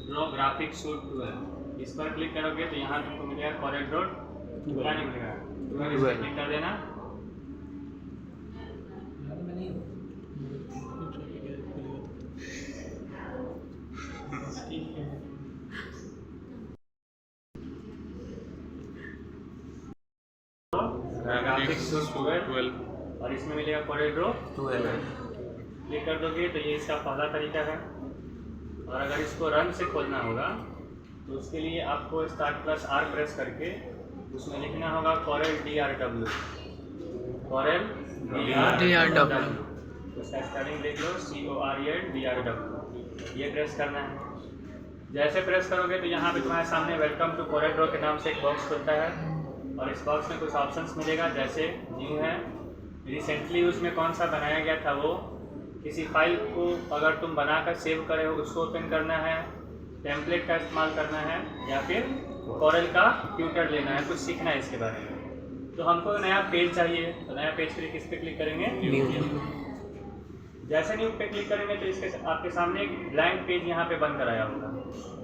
Draw graphic suit 12, इस पर click करोगे तो यहाँ तुमको मिलेगा कॉरेल ड्रॉ क्या नहीं मिलेगा, इस पर क्लिक कर देना। ग्राफिक सूट 12 और इसमें मिलेगा कॉरेल ड्रॉ 12, क्लिक कर दोगे तो ये इसका पहला तरीका है। और अगर इसको रन से खोलना होगा तो उसके लिए आपको Start+R प्रेस करके उसमें लिखना होगा कॉरेल DRW, कॉरेल DRW, उसका स्पेलिंग देख लो COREL DRW, ये प्रेस करना है। जैसे प्रेस करोगे तो यहाँ पे तुम्हारे सामने वेलकम टू कॉरेल ड्रॉ के नाम से एक बॉक्स खुलता है और इस बॉक्स में कुछ ऑप्शंस मिलेगा, जैसे न्यू है, रिसेंटली उसमें कौन सा बनाया गया था वो, किसी फाइल को अगर तुम बनाकर सेव करे हो उसको ओपन करना है, टेम्पलेट का इस्तेमाल करना है, या फिर कॉरेल का ट्यूटर लेना है, कुछ सीखना है इसके बारे में। तो हमको नया पेज चाहिए, तो नया पेज के लिए किस पे क्लिक करेंगे, न्यू। जैसे न्यू पे क्लिक करेंगे तो इसके आपके सामने एक ब्लैंक पेज यहाँ पे बन कर आया होगा।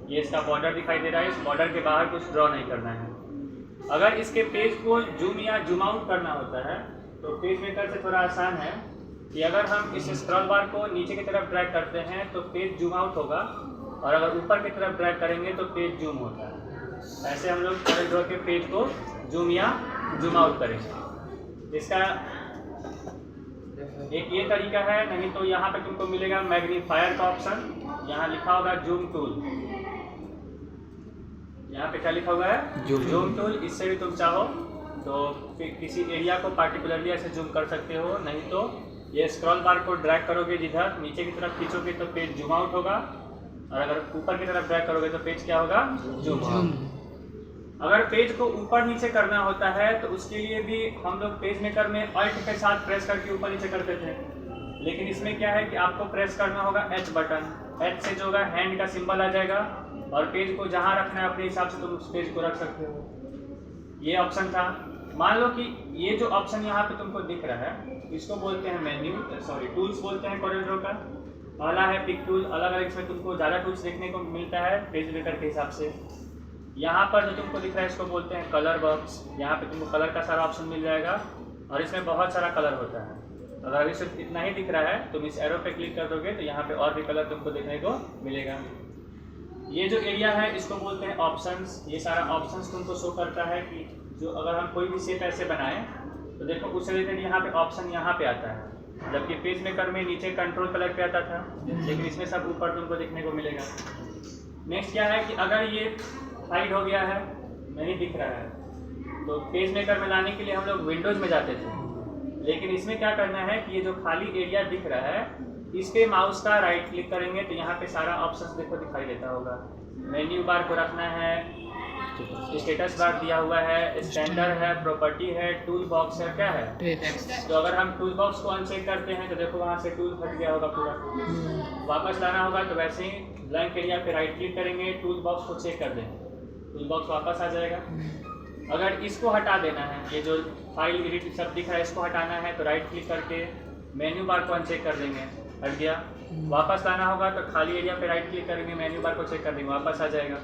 ये इसका बॉर्डर दिखाई दे रहा है, इस बॉर्डर के बाहर कुछ ड्रॉ नहीं करना है। अगर इसके पेज को जूम या जूम आउट करना होता है तो पेज मेकर से थोड़ा आसान है कि अगर हम इस स्क्रॉल बार को नीचे की तरफ ड्रैग करते हैं तो पेज जूम आउट होगा, और अगर ऊपर की तरफ ड्रैग करेंगे तो पेज जूम होता है। ऐसे हम लोग कॉरेल ड्रॉ के पेज को जूम या जूम आउट करेंगे। इसका एक ये तरीका है, नहीं तो यहाँ पे तुमको मिलेगा मैग्नीफायर का ऑप्शन, यहाँ लिखा होगा जूम टूल, यहाँ पे क्या लिखा हुआ है, जूम टूल। इससे भी तुम चाहो तो किसी एरिया को पार्टिकुलरली ऐसे जूम कर सकते हो, नहीं तो ये स्क्रॉल बार को ड्रैग करोगे जिधर नीचे की तरफ खींचोगे तो पेज जूम आउट होगा, और अगर ऊपर की तरफ ड्रैग करोगे तो पेज क्या होगा, जूम आउट। अगर पेज को ऊपर नीचे करना होता है तो उसके लिए भी हम लोग पेज मेकर में अल्ट के साथ प्रेस करके ऊपर नीचे करते थे, लेकिन इसमें क्या है कि आपको प्रेस करना होगा H बटन। H से जो होगा हैंड का सिंबल आ जाएगा और पेज को जहाँ रखना है अपने हिसाब से तुम उस पेज को रख सकते हो। ये ऑप्शन था। मान लो कि ये जो ऑप्शन यहाँ पे तुमको दिख रहा है इसको बोलते हैं मेन्यू, टूल्स बोलते हैं कॉरेल ड्रॉ का। पहला है पिक टूल, अलग अलग इसमें तुमको ज़्यादा टूल्स देखने को मिलता है पेज मेकर के हिसाब से। यहाँ पर जो तुमको दिख रहा है इसको बोलते हैं कलर बॉक्स, यहाँ पे तुमको कलर का सारा ऑप्शन मिल जाएगा और इसमें बहुत सारा कलर होता है। अगर अभी सिर्फ इतना ही दिख रहा है तुम इस एरो पे क्लिक कर दोगे तो यहाँ पे और भी कलर तुमको देखने को मिलेगा। ये जो एरिया है इसको बोलते हैं ऑप्शंस। ये सारा ऑप्शंस तुमको शो करता है कि जो अगर हम कोई भी शेप ऐसे बनाएं तो देखो उससे रिलेटेड यहाँ पे ऑप्शन यहाँ पे आता है, जबकि पेज मेकर में नीचे कंट्रोल कलर पे आता था, लेकिन इसमें सब ऊपर तुमको देखने को मिलेगा। नेक्स्ट क्या है कि अगर ये हाइड हो गया है, नहीं दिख रहा है, तो पेज मेकर में लाने के लिए हम लोग विंडोज में जाते थे, लेकिन इसमें क्या करना है कि ये जो खाली एरिया दिख रहा है इस पे माउस का राइट क्लिक करेंगे तो यहाँ पे सारा ऑप्शंस देखो दिखाई देता होगा। मेन्यू बार को रखना है, स्टेटस बार दिया हुआ है, स्टैंडर्ड है, प्रॉपर्टी है, टूल बॉक्स है, क्या है, तो अगर हम टूल बॉक्स को अनचेक करते हैं तो देखो वहाँ से टूल हट गया होगा पूरा। वापस लाना होगा तो वैसे ही ब्लैंक एरिया पे राइट क्लिक करेंगे, टूल बॉक्स को चेक कर देंगे, टूल बॉक्स वापस आ जाएगा। अगर इसको हटा देना है, ये जो फाइल एडिट सब दिख रहा है इसको हटाना है तो राइट क्लिक करके मेन्यू बार को अनचेक कर देंगे, हट गया। वापस लाना होगा तो खाली एरिया पे राइट क्लिक करेंगे, मेन्यू बार को चेक कर देंगे, वापस आ जाएगा।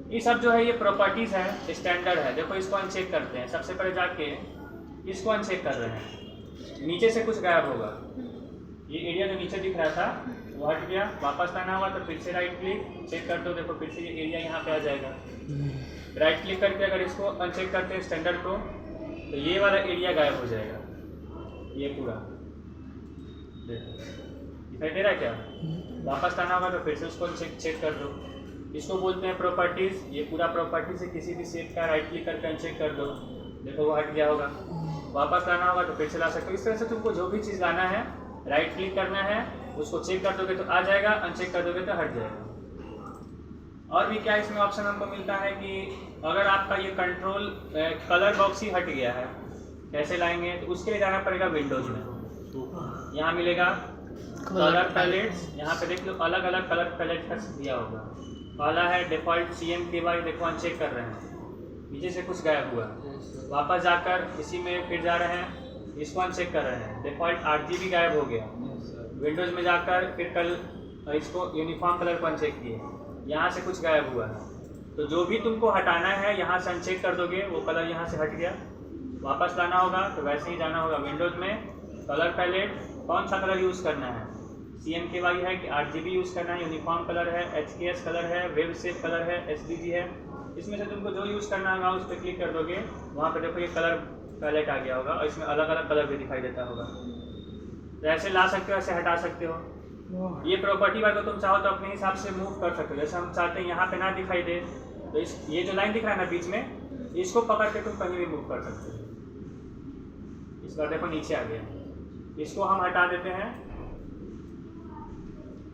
ये सब जो है ये प्रॉपर्टीज़ है, स्टैंडर्ड है। देखो इसको अनचेक करते हैं, सबसे पहले जाके इसको अनचेक कर रहे हैं, नीचे से कुछ गायब होगा। ये एरिया जो नीचे दिख रहा था वो हट गया, वापस लाना होगा तो फिर से राइट क्लिक चेक कर दो, देखो फिर से ये एरिया यहाँ पे आ जाएगा। राइट क्लिक करके अगर इसको अनचेक करते हैं स्टैंडर्ड को तो ये वाला एरिया गायब हो जाएगा, ये पूरा दिखाई दे रहा है क्या। वापस लाना होगा तो फिर से उसको चेक कर दो, इसको बोलते हैं प्रॉपर्टीज़। ये पूरा प्रॉपर्टी से किसी भी शेप का राइट क्लिक करके अनचेक कर दो, देखो वो हट गया होगा। वापस लाना होगा तो फिर से ला सकते हो। इस तरह से तुमको जो भी चीज़ लाना है राइट क्लिक करना है, उसको चेक कर दोगे तो आ जाएगा, अनचेक कर दोगे तो हट जाएगा। और भी क्या इसमें ऑप्शन हमको मिलता है कि अगर आपका ये कंट्रोल कलर बॉक्स ही हट गया है, कैसे लाएंगे, तो उसके लिए जाना पड़ेगा विंडोज़ में। यहाँ मिलेगा कलर पैलेट्स, यहाँ पे देख लो अलग अलग कलर पैलेट का दिया होगा। पहला है डिफ़ॉल्ट CMKY, देखो अनचेक कर रहे हैं, नीचे से कुछ गायब हुआ, वापस जाकर इसी में फिर जा रहे हैं, इसको अनचेक कर रहे हैं, डिफ़ॉल्ट RGB गायब हो गया। विंडोज़ में जाकर फिर कल इसको यूनिफॉर्म कलर को अनचेक किए, यहाँ से कुछ गायब हुआ है। तो जो भी तुमको हटाना है यहाँ से अनचेक कर दोगे, वो कलर यहाँ से हट गया। वापस लाना होगा तो वैसे ही जाना होगा विंडोज़ में, कलर पैलेट, कौन सा कलर यूज़ करना है, CMKY है कि RGB यूज़ करना है, यूनिफॉर्म कलर है, HKS कलर है, वेब सेफ कलर है, SDG है, इसमें से तुमको जो यूज़ करना होगा उस पर क्लिक कर दोगे। वहाँ पर देखो ये कलर पैलेट आ गया होगा और इसमें अलग अलग कलर भी दिखाई देता होगा। तो ऐसे ला सकते हो, ऐसे हटा सकते हो। ये प्रॉपर्टी बार को तुम चाहो तो अपने हिसाब से मूव कर सकते हो। जैसे हम चाहते हैं यहाँ पे ना दिखाई दे, तो ये जो लाइन दिख रहा है ना बीच में, इसको पकड़ के तुम कहीं भी मूव कर सकते हो। इस बार देखो नीचे आ गया, इसको हम हटा देते हैं,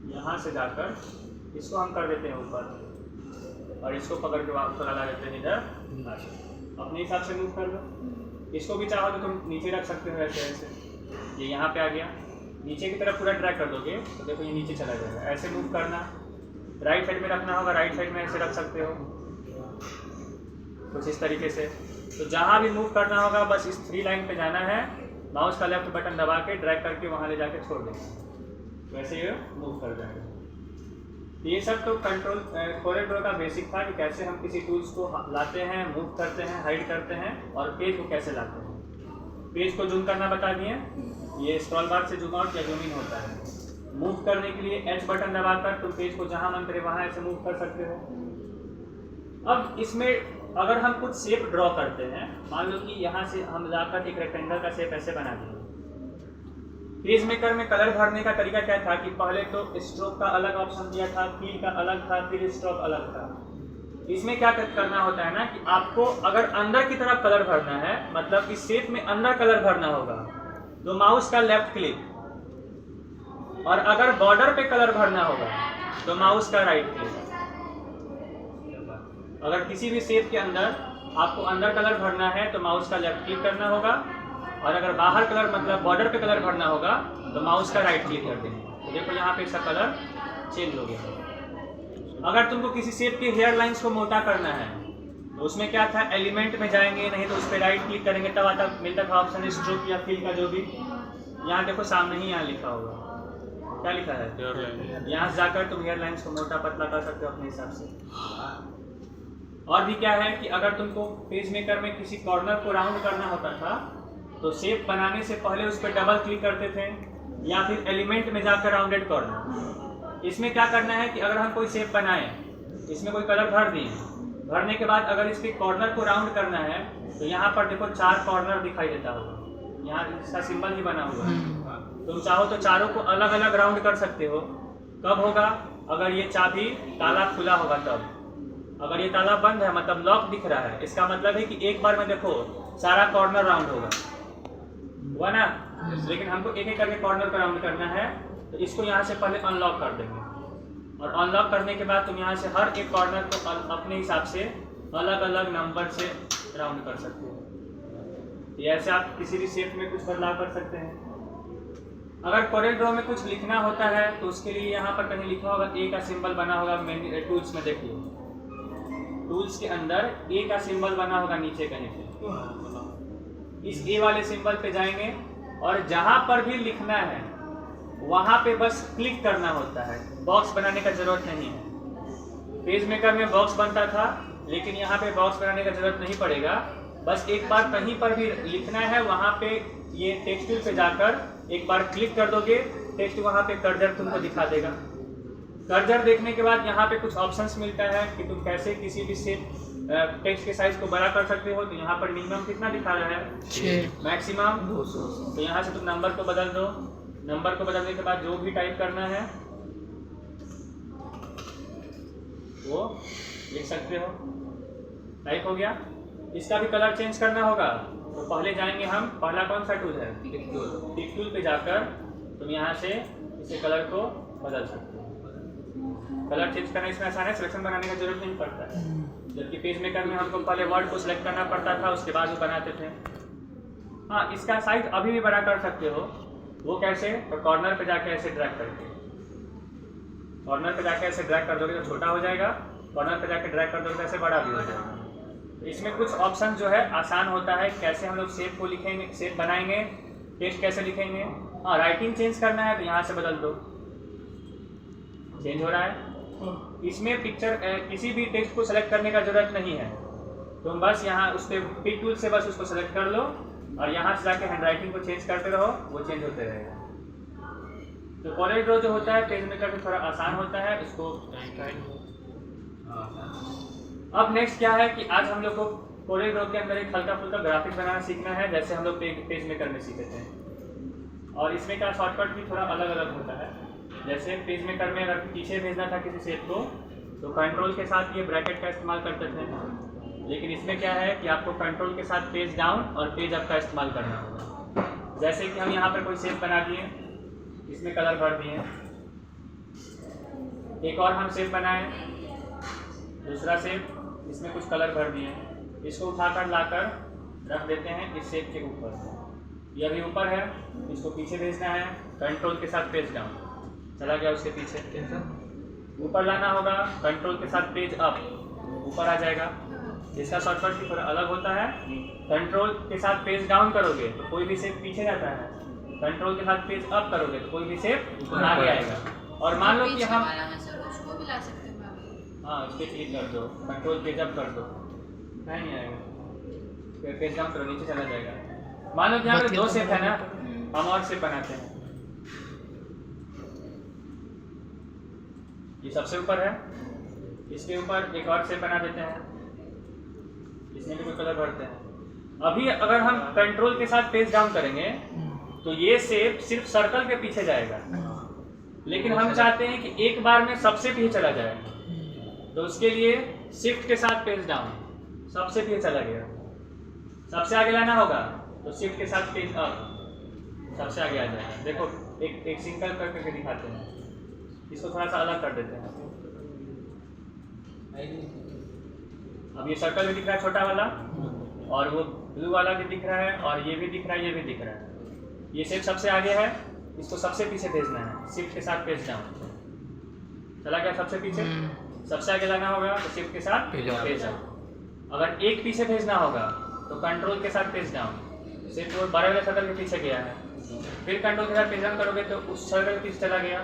यहाँ से जाकर इसको हम कर देते हैं ऊपर और इसको पकड़ के वापस ला देते हैं इधर। अपने हिसाब से मूव कर दो। इसको भी चाहो तो तुम नीचे रख सकते हो ऐसे ऐसे। ये यहाँ पे आ गया, नीचे की तरफ पूरा ड्रैग कर दोगे तो देखो ये नीचे चला जाएगा। ऐसे मूव करना, राइट साइड में रखना होगा, राइट साइड में ऐसे रख सकते हो कुछ इस तरीके से। तो जहाँ भी मूव करना होगा बस इस 3 लाइन पे जाना है, माउस का लेफ्ट बटन दबा के ड्रैग करके वहाँ ले जाके छोड़ देंगे, वैसे ये मूव कर जाएगा। ये सब तो कंट्रोल कोरेल ड्रॉ का बेसिक था कि कैसे हम किसी टूल्स को लाते हैं, मूव करते हैं, हाइड करते हैं और पेज को कैसे लाते हैं। पेज को जूम करना बता दिए, ये स्क्रॉल बार से जूम आउट या जूम इन होता है। मूव करने के लिए H बटन दबाकर तुम पेज को जहाँ मन करे वहाँ ऐसे मूव कर सकते हो। अब इसमें अगर हम कुछ शेप ड्रॉ करते हैं, मान लो कि यहाँ से हम जाकर एक रेक्टेंगल का शेप ऐसे बना दिए। पेज मेकर में कलर भरने का तरीका क्या था कि पहले तो स्ट्रोक का अलग ऑप्शन दिया था, फील का अलग था, फिर स्ट्रोक अलग था। इसमें क्या करना होता है ना कि आपको अगर अंदर की तरफ कलर भरना है, मतलब इस शेप में अंदर कलर भरना होगा तो माउस का लेफ्ट क्लिक, और अगर बॉर्डर पे कलर भरना होगा तो माउस का राइट क्लिक। अगर किसी भी शेप के अंदर आपको अंदर कलर भरना है तो माउस का लेफ्ट क्लिक करना होगा, और अगर बाहर कलर मतलब बॉर्डर पे कलर भरना होगा तो माउस का राइट क्लिक कर देंगे। तो देखो यहाँ पे इसका कलर चेंज हो गया। अगर तुमको किसी शेप के हेयर लाइंस को मोटा करना है तो उसमें क्या था, एलिमेंट में जाएंगे, नहीं तो उस पर राइट क्लिक करेंगे तब आता मिलता था ऑप्शन स्ट्रोक या फील का जो भी। यहाँ देखो सामने ही यहाँ लिखा होगा, क्या लिखा है, यहाँ से जाकर तुम हेयर लाइंस को मोटा पतला कर सकते हो अपने हिसाब से। और भी क्या है कि अगर तुमको पेज मेकर में किसी कॉर्नर को राउंड करना होता था तो शेप बनाने से पहले उस पर डबल क्लिक करते थे, या फिर एलिमेंट में जाकर राउंडेड कॉर्नर। इसमें क्या करना है कि अगर हम कोई शेप बनाएं, इसमें कोई कलर भर दिए, भरने के बाद अगर इसके कॉर्नर को राउंड करना है तो यहाँ पर देखो 4 कॉर्नर दिखाई देता होगा, यहाँ इसका सिंबल ही बना हुआ है। तुम चाहो तो चारों को अलग अलग राउंड कर सकते हो। कब होगा, अगर ये चाबी ताला खुला होगा तब। अगर ये ताला बंद है मतलब लॉक दिख रहा है, इसका मतलब है कि एक बार में देखो सारा कॉर्नर राउंड होगा, हुआ ना। लेकिन हमको एक एक करके कॉर्नर को राउंड करना है, तो इसको यहाँ से पहले अनलॉक कर देंगे, और अनलॉक करने के बाद तुम यहाँ से हर एक कॉर्नर को अपने हिसाब से अलग अलग नंबर से राउंड कर सकते हो। ये ऐसे आप किसी भी शेप में कुछ बदलाव कर सकते हैं। अगर कोरेल ड्रॉ में कुछ लिखना होता है तो उसके लिए यहाँ पर कहीं लिखा होगा, ए का सिंबल बना होगा टूल्स में, देखिए टूल्स के अंदर ए का सिंबल बना होगा नीचे कहीं पे। इस ए वाले सिंबल पे जाएंगे और जहां पर भी लिखना है वहां पे बस क्लिक करना होता है, बॉक्स बनाने का जरूरत नहीं है। पेज मेकर में बॉक्स बनता था, लेकिन यहाँ पे बॉक्स बनाने का जरूरत नहीं पड़ेगा। बस एक बार कहीं पर भी लिखना है वहां पे ये टेक्स्ट टूल पे जाकर एक बार क्लिक कर दोगे, टेक्स्ट वहां पे कर्सर तुमको दिखा देगा। कर्सर देखने के बाद यहाँ पे कुछ ऑप्शंस मिलता है कि तुम कैसे किसी भी शेप टेक्स्ट के साइज को बड़ा कर सकते हो। तो यहाँ पर मिनिमम कितना दिखा रहा है, 6, मैक्सिमम 200। तो यहाँ से तुम नंबर को बदल दो, नंबर को बदलने के बाद जो भी टाइप करना है वो लिख सकते हो। टाइप हो गया। इसका भी कलर चेंज करना होगा तो पहले जाएंगे हम, पहला कौन सा टूल है, टिक टूल पे जाकर तुम यहाँ से इसे कलर को बदल सकते हो। कलर चेंज करना इसमें आसान है, सिलेक्शन बनाने का जरूरत नहीं पड़ता है। जबकि पेज मेकर में हमको पहले वर्ड को सिलेक्ट करना पड़ता था, उसके बाद वो बनाते थे। हाँ, इसका साइज अभी भी बड़ा कर सकते हो। वो कैसे, तो कॉर्नर पे जाके ऐसे ड्रैग करके, कॉर्नर पे जाके ऐसे ड्रैग कर दोगे तो छोटा हो जाएगा, कॉर्नर पे जाके ड्रैग कर दोगे तो ऐसे बड़ा भी हो जाएगा। तो इसमें कुछ ऑप्शन जो है आसान होता है, कैसे हम लोग शेप को लिखेंगे, शेप बनाएंगे, टेक्स्ट कैसे लिखेंगे। हाँ, राइटिंग चेंज करना है तो यहाँ से बदल दो, चेंज हो रहा है। इसमें पिक्चर किसी भी टेक्स्ट को सेलेक्ट करने का जरूरत नहीं है। तुम बस यहाँ उस पर पिक टूल से बस उसको सेलेक्ट कर लो और यहाँ से जाके हैंडराइटिंग को चेंज करते रहो, वो चेंज होते रहेगा। तो कॉलेज ड्रॉ जो होता है पेज मेकर में थोड़ा आसान होता है इसको। अब नेक्स्ट क्या है कि आज हम लोग को कॉलेज ड्रॉ के अंदर एक हल्का फुल्का ग्राफिक बनाना सीखना है, जैसे हम लोग पेज मेकर में सीखे थे। और इसमें का शॉर्टकट भी थोड़ा अलग अलग होता है। जैसे पेज मेकर में अगर पीछे भेजना था किसी शेप को तो कंट्रोल के साथ ये ब्रैकेट का इस्तेमाल करते थे, लेकिन इसमें क्या है कि आपको कंट्रोल के साथ पेज डाउन और पेज अप का इस्तेमाल करना होगा। जैसे कि हम यहाँ पर कोई शेप बना दिए, इसमें कलर भर दिए, एक और हम शेप बनाए, दूसरा शेप, इसमें कुछ कलर भर दिए, इसको उठाकर लाकर रख देते हैं इस शेप के ऊपर। यह भी ऊपर है, इसको पीछे भेजना है, कंट्रोल के साथ पेज डाउन, चला गया उसके पीछे। ऊपर लाना होगा, कंट्रोल के साथ पेज अप, ऊपर आ जाएगा। इसका शॉर्टकट भी थोड़ा अलग होता है। कंट्रोल के साथ पेज डाउन करोगे तो कोई भी शेप पीछे जाता है, कंट्रोल के साथ पेज अप करोगे तो कोई भी शेप आगे आएगा। और मान लो कि हम उसको भी ला सकते हैं। हाँ, उस पर क्लिक कर दो, कंट्रोल पेज अप कर दो, नहीं आएगा, फिर पेज डाउन करो, नीचे चला जाएगा। मान लो कि यहाँ पे दो शेप है ना, हम और शेप बनाते हैं। ये सबसे ऊपर है, इसके ऊपर एक और शेप बना देते हैं, इसमें भी कोई कलर भरते हैं। अभी अगर हम कंट्रोल के साथ पेज डाउन करेंगे तो ये शेप सिर्फ सर्कल के पीछे जाएगा, लेकिन हम चाहते हैं कि एक बार में सबसे पीछे चला जाए, तो उसके लिए शिफ्ट के साथ पेज डाउन, सबसे पीछे चला गया। सबसे आगे लाना होगा तो शिफ्ट के साथ पेज अप, सबसे आगे आ जाएगा। देखो एक सिंगल करके दिखाते हैं, इसको थोड़ा सा अलग कर देते हैं। अब ये सर्कल भी दिख रहा है छोटा वाला, और वो ब्लू वाला भी दिख रहा है, और ये भी दिख रहा है, ये भी दिख रहा है। ये शेप सबसे आगे है, इसको सबसे पीछे भेजना है, शिफ्ट के साथ पेज डाउन, चला गया सबसे पीछे। सबसे आगे लाना होगा तो शिफ्ट के साथ पेज अप। अगर एक पीछे भेजना होगा तो कंट्रोल के साथ पेज डाउन, सिर्फ वो बड़े वाले सर्कल के पीछे गया है, फिर कंट्रोल के साथ पेज डाउन करोगे तो उस सर्कल के पीछे चला गया,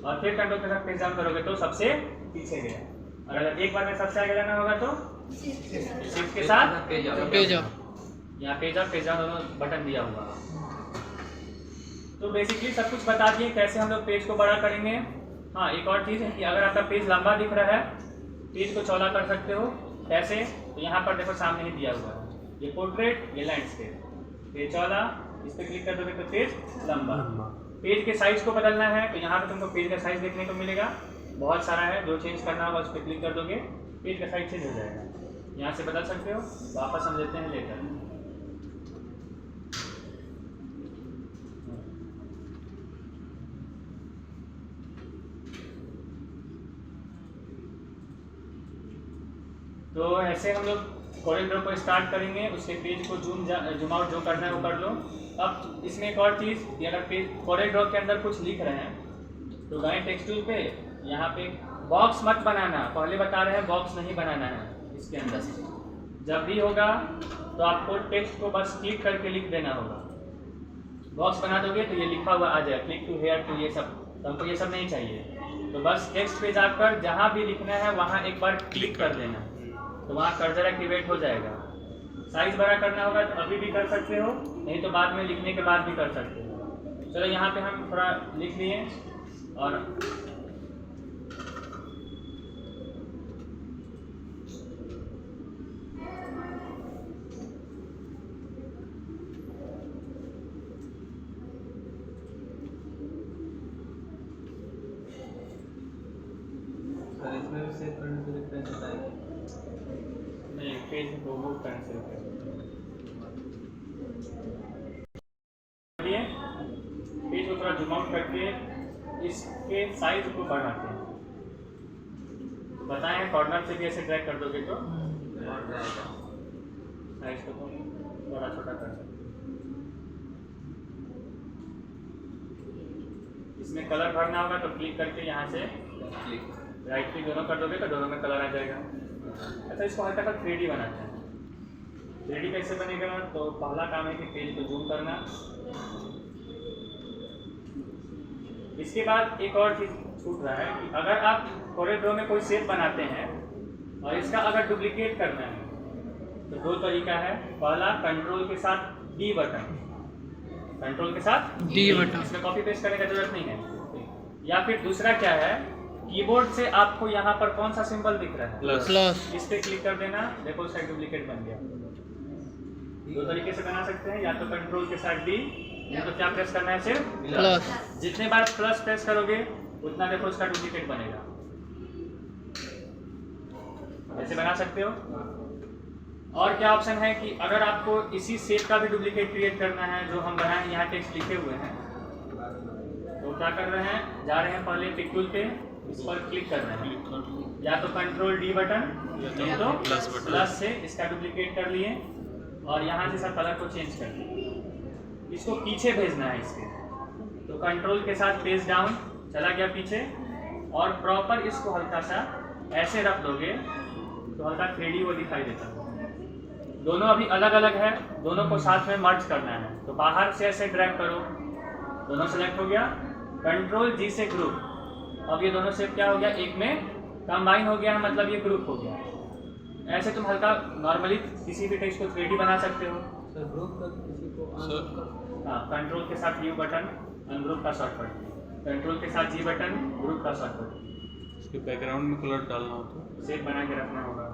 और फिर कंट्रोल के साथ पेज डाउन करोगे तो सबसे पीछे गया। और अगर एक बार में सबसे आगे लाना होगा तो शिफ्ट के साथ पेज अप, यहाँ पेज अप पेज डाउन दोनों बटन दिया हुआ। तो बेसिकली सब कुछ बता दिए कैसे हम लोग पेज को बड़ा करेंगे। हाँ, एक और चीज़ है कि अगर आपका पेज लंबा दिख रहा है, पेज को चौड़ा कर सकते हो। कैसे? तो यहाँ पर देखो सामने ही दिया हुआ है, ये पोर्ट्रेट, ये लैंडस्केप, पेज चौड़ा, इस पर क्लिक कर दोगे तो पेज लंबा। पेज के साइज को बदलना है तो यहाँ पे तुमको पेज का साइज देखने को मिलेगा, बहुत सारा है, जो चेंज करना होगा उस पर क्लिक कर दोगे, पेज का साइज चेंज हो जाएगा। यहाँ से बदल सकते हो। वापस हम लेते हैं लेकर, तो ऐसे हम लोग कॉरेल ड्रॉ को स्टार्ट करेंगे। उसके पेज को जूम आउट जो करना है वो कर लो। अब इसमें एक और चीज़ कि अगर पेज कॉरेल ड्रॉ के अंदर कुछ लिख रहे हैं तो गए टेक्स्ट टूल पे, यहाँ पे बॉक्स मत बनाना, पहले बता रहे हैं बॉक्स नहीं बनाना है इसके अंदर। जब भी होगा तो आपको टेक्स्ट को बस क्लिक करके लिख देना होगा। बॉक्स बना दोगे तो ये लिखा हुआ आ जाएगा, क्लिक टू हेयर टू, ये सब, तो हमको ये सब नहीं चाहिए। तो बस टेक्स्ट पे जाकर जहाँ भी लिखना है वहाँ एक बार क्लिक कर देना, तो वहाँ कर्सर एक्टिवेट हो जाएगा। साइज बड़ा करना होगा तो अभी भी कर सकते हो, नहीं तो बाद में लिखने के बाद भी कर सकते हो। चलो यहाँ पे हम थोड़ा लिख लिए और इसमें भी सेव करने के लिए पेज बताएगा नहीं, पेज को मूव कैंसिल कर पेज को थोड़ा जूम आउट करके इसके साइज को बढ़ाते हैं। बताएं कॉर्नर से भी ऐसे ड्रैग कर दोगे तो और जाएगा। साइज को थोड़ा छोटा कर सकते। इसमें कलर भरना होगा तो क्लिक करके यहाँ से क्लिक राइट क्लिक दोनों कर दोगे तो दोनों में कलर आ जाएगा। अच्छा, इसको हल्का सा 3D बनाते हैं। 3D कैसे बनेगा? तो पहला काम है कि पेज को जूम करना। इसके बाद एक और चीज़ छूट रहा है कि अगर आप कोरियोड्रो में कोई शेप बनाते हैं और इसका अगर डुप्लीकेट करना है तो दो तरीका है। पहला, कंट्रोल के साथ डी बटन, कंट्रोल के साथ डी बटन, इसमें कॉपी पेस्ट करने का जरूरत नहीं है। या फिर दूसरा क्या है, कीबोर्ड से आपको यहाँ पर कौन सा सिंबल दिख रहा है, प्लस, इस पे क्लिक कर देना, देखो उसका डुप्लीकेट बन गया। दो तरीके से बना सकते हैं, या तो कंट्रोल के साथ डी, या तो क्या प्रेस करना है, सिर्फ प्लस। जितने बार प्लस प्रेस करोगे उतना देखो उसका डुप्लीकेट बनेगा। ऐसे बना सकते हो। और क्या ऑप्शन है कि अगर आपको इसी शेप का भी डुप्लीकेट क्रिएट करना है जो हम बनाए, यहाँ टेक्स्ट लिखे हुए हैं, तो क्या कर रहे हैं, जा रहे हैं पहले पिक टूल पे, इस पर क्लिक कर रहे हैं, या तो कंट्रोल डी बटन या तो प्लस से इसका डुप्लीकेट कर लिए और यहाँ से सब कलर को चेंज कर लिए। इसको पीछे भेजना है इसके, तो कंट्रोल के साथ पेज डाउन चला गया पीछे, और प्रॉपर इसको हल्का सा ऐसे रख दोगे तो हल्का 3D वो दिखाई देता है। दोनों अभी अलग अलग है, दोनों को साथ में मर्ज करना है, तो बाहर से ऐसे ड्रैग करो, दोनों सेलेक्ट हो गया, कंट्रोल जी से ग्रुप, अब ये दोनों शेप क्या हो गया, एक में कंबाइन हो गया है, मतलब ये ग्रुप हो गया। ऐसे तुम हल्का नॉर्मली किसी भी टेक्स्ट को 3D बना सकते हो। सर ग्रुप कर किसी को हाँ, कंट्रोल के साथ यू बटन अनग्रुप का शॉर्टकट, कंट्रोल के साथ जी बटन ग्रुप का शॉर्टकट। इसके बैकग्राउंड में कलर डालना हो तो शेप बना के रखना होगा,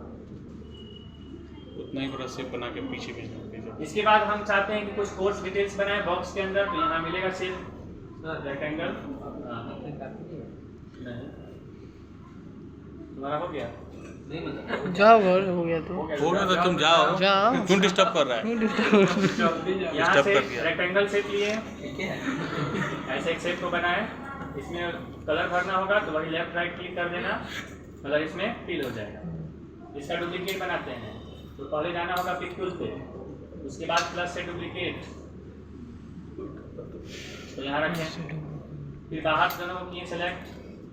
उतना ही पूरा शेप बना के पीछे भेजना भेजा। इसके बाद हम चाहते हैं कि कुछ कोर्स डिटेल्स बनाए बॉक्स के अंदर, तो यहाँ मिलेगा शेप रेक्टेंगल। आपने काफी नहीं तुम्हारा हो गया, नहीं मतलब जाओ घर हो गया तो हो गया तो तुम जाओ, जाओ। क्यों डिस्टर्ब कर रहा है? यहाँ Disturb से कर दिया। रेक्टेंगल शेप लिए, ठीक है। ऐसे एक शेप को बनाए, इसमें कलर भरना होगा तो वही लेफ्ट राइट क्लिक कर देना, कलर इसमें फिल हो जाएगा। इसका डुप्लीकेट बनाते हैं तो पहले जाना होगा पिक टूल पे, उसके बाद प्लस से डुप्लीकेट, तो यहाँ रखें, फिर बाहर दोनों को किए सेलेक्ट,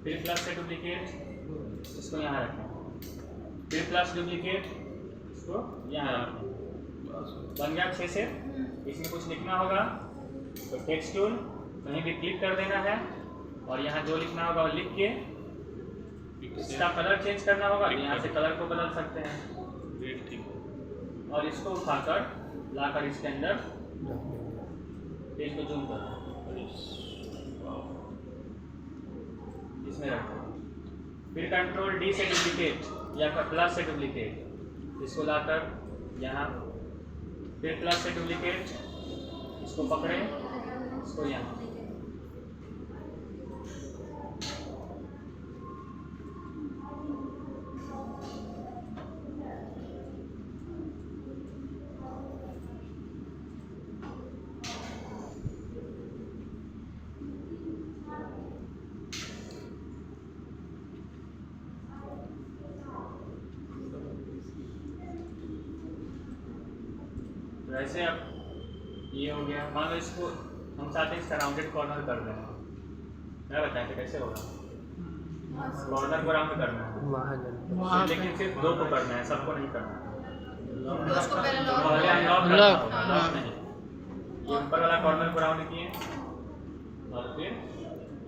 फिर प्लस से डुप्लीकेट, इसको यहाँ रखें, फिर प्लस डुप्लीकेट, इसको यहाँ रखें। बन गया 6 से। इसमें कुछ लिखना होगा तो टेक्स्ट टूल कहीं भी क्लिक कर देना है और यहाँ जो लिखना होगा वो लिख के इसका कलर चेंज करना होगा, तो यहाँ से कलर को बदल सकते हैं रेड ठीक है। और इसको उठाकर लाकर इसके अंदर पेज को जूम कर इसमें रखो, फिर कंट्रोल डी से डुप्लीकेट या प्लस से डुप्लीकेट, इसको लाकर यहाँ, फिर प्लस से डुप्लीकेट, इसको पकड़े, इसको यहाँ, वैसे अब ये हो गया। मान लो इसको हम चाहते हैं इसका राउंडेड कॉर्नर कर देना, क्या बताएं तो कैसे होगा, कॉर्नर को राउंड करना है, लेकिन सिर्फ 2 को करना है, सबको नहीं करना है। तो उसको पहले लॉक पहले अनलॉक करना होगा, लॉक नहीं। ये ऊपर वाला कॉर्नर को राउंड किए और फिर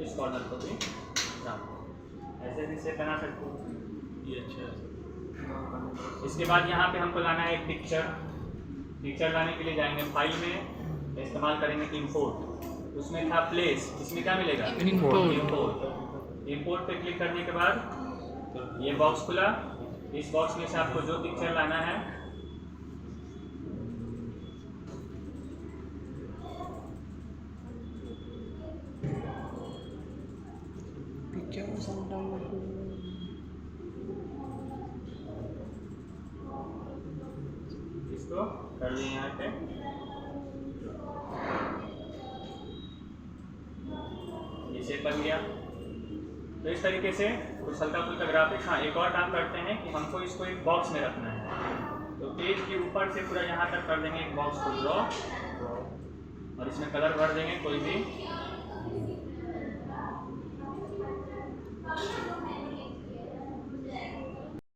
इस कॉर्नर को भी राउंड, ऐसे भी से बना सकते हो। ये अच्छा है। इसके बाद यहाँ पे हमको लाना है एक पिक्चर, पिक्चर लाने के लिए जाएंगे फाइल में, इस्तेमाल करेंगे इंपोर्ट, उसमें था प्लेस, इसमें क्या मिलेगा, इंपोर्ट। इंपोर्ट पे क्लिक करने के बाद ये बॉक्स खुला, इस बॉक्स में से आपको जो पिक्चर लाना है इसको कर लिए यहाँ पे, ये शेप बन गया। तो इस तरीके से कुछ हल्का फुल्का ग्राफिक्स। हाँ, एक और काम करते हैं कि हमको इसको एक बॉक्स में रखना है, तो पेज के ऊपर से पूरा यहाँ तक कर देंगे एक बॉक्स को ड्रॉ, और इसमें कलर भर देंगे कोई भी।